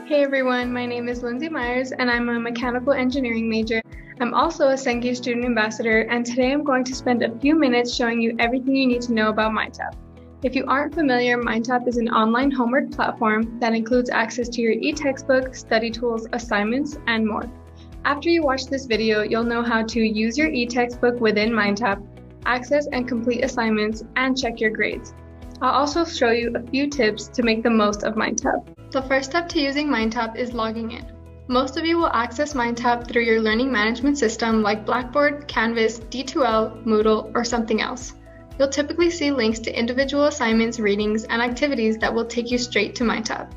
Hey everyone, my name is Lindsey Myers and I'm a mechanical engineering major. I'm also a Sengi student ambassador, and today I'm going to spend a few minutes showing you everything you need to know about MindTap. If you aren't familiar, MindTap is an online homework platform that includes access to your eTextbook, study tools, assignments, and more. After you watch this video, you'll know how to use your eTextbook within MindTap, access and complete assignments, and check your grades. I'll also show you a few tips to make the most of MindTap. The first step to using MindTap is logging in. Most of you will access MindTap through your learning management system like Blackboard, Canvas, D2L, Moodle, or something else. You'll typically see links to individual assignments, readings, and activities that will take you straight to MindTap.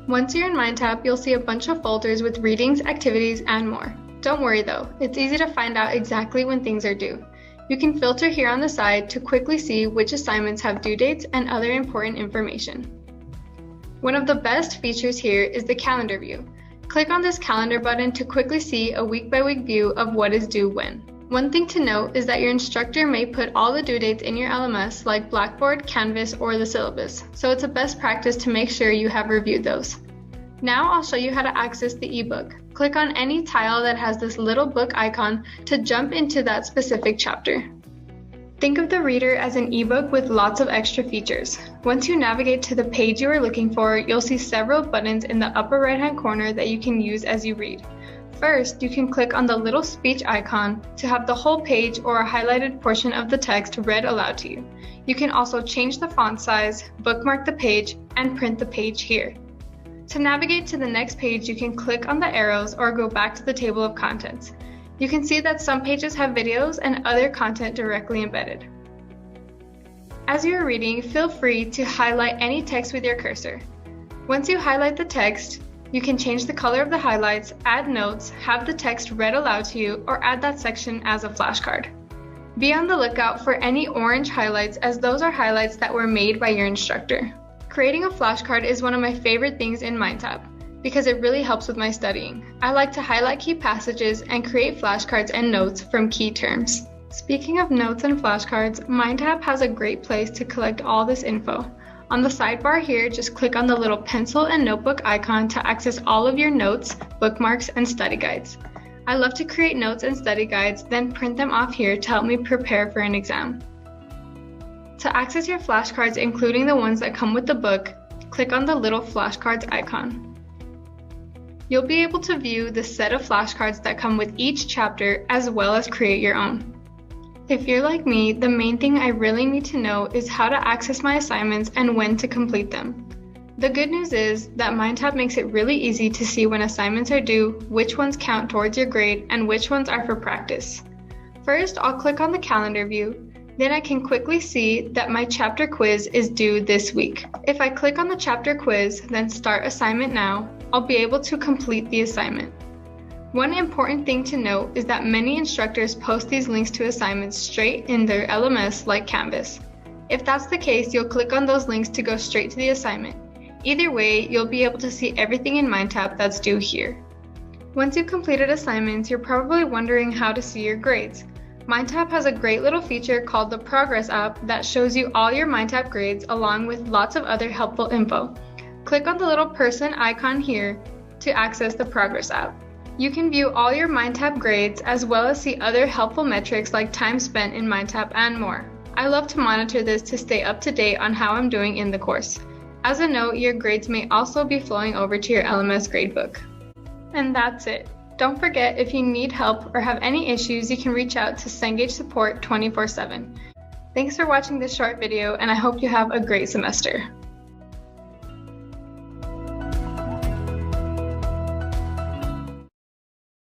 Once you're in MindTap, you'll see a bunch of folders with readings, activities, and more. Don't worry though, it's easy to find out exactly when things are due. You can filter here on the side to quickly see which assignments have due dates and other important information. One of the best features here is the calendar view. Click on this calendar button to quickly see a week-by-week view of what is due when. One thing to note is that your instructor may put all the due dates in your LMS like Blackboard, Canvas, or the syllabus, so it's a best practice to make sure you have reviewed those. Now I'll show you how to access the ebook. Click on any tile that has this little book icon to jump into that specific chapter. Think of the reader as an ebook with lots of extra features. Once you navigate to the page you are looking for, you'll see several buttons in the upper right-hand corner that you can use as you read. First, you can click on the little speech icon to have the whole page or a highlighted portion of the text read aloud to you. You can also change the font size, bookmark the page, and print the page here. To navigate to the next page, you can click on the arrows or go back to the table of contents. You can see that some pages have videos and other content directly embedded. As you are reading, feel free to highlight any text with your cursor. Once you highlight the text, you can change the color of the highlights, add notes, have the text read aloud to you, or add that section as a flashcard. Be on the lookout for any orange highlights, as those are highlights that were made by your instructor. Creating a flashcard is one of my favorite things in MindTap because it really helps with my studying. I like to highlight key passages and create flashcards and notes from key terms. Speaking of notes and flashcards, MindTap has a great place to collect all this info. On the sidebar here, just click on the little pencil and notebook icon to access all of your notes, bookmarks, and study guides. I love to create notes and study guides, then print them off here to help me prepare for an exam. To access your flashcards, including the ones that come with the book, click on the little flashcards icon. You'll be able to view the set of flashcards that come with each chapter as well as create your own. If you're like me, the main thing I really need to know is how to access my assignments and when to complete them. The good news is that MindTap makes it really easy to see when assignments are due, which ones count towards your grade, and which ones are for practice. First, I'll click on the calendar view. Then I can quickly see that my chapter quiz is due this week. If I click on the chapter quiz, then start assignment now, I'll be able to complete the assignment. One important thing to note is that many instructors post these links to assignments straight in their LMS like Canvas. If that's the case, you'll click on those links to go straight to the assignment. Either way, you'll be able to see everything in MindTap that's due here. Once you've completed assignments, you're probably wondering how to see your grades. MindTap has a great little feature called the Progress app that shows you all your MindTap grades along with lots of other helpful info. Click on the little person icon here to access the Progress app. You can view all your MindTap grades as well as see other helpful metrics like time spent in MindTap and more. I love to monitor this to stay up to date on how I'm doing in the course. As a note, your grades may also be flowing over to your LMS gradebook. And that's it. Don't forget, if you need help or have any issues, you can reach out to Cengage Support 24/7. Thanks for watching this short video, and I hope you have a great semester.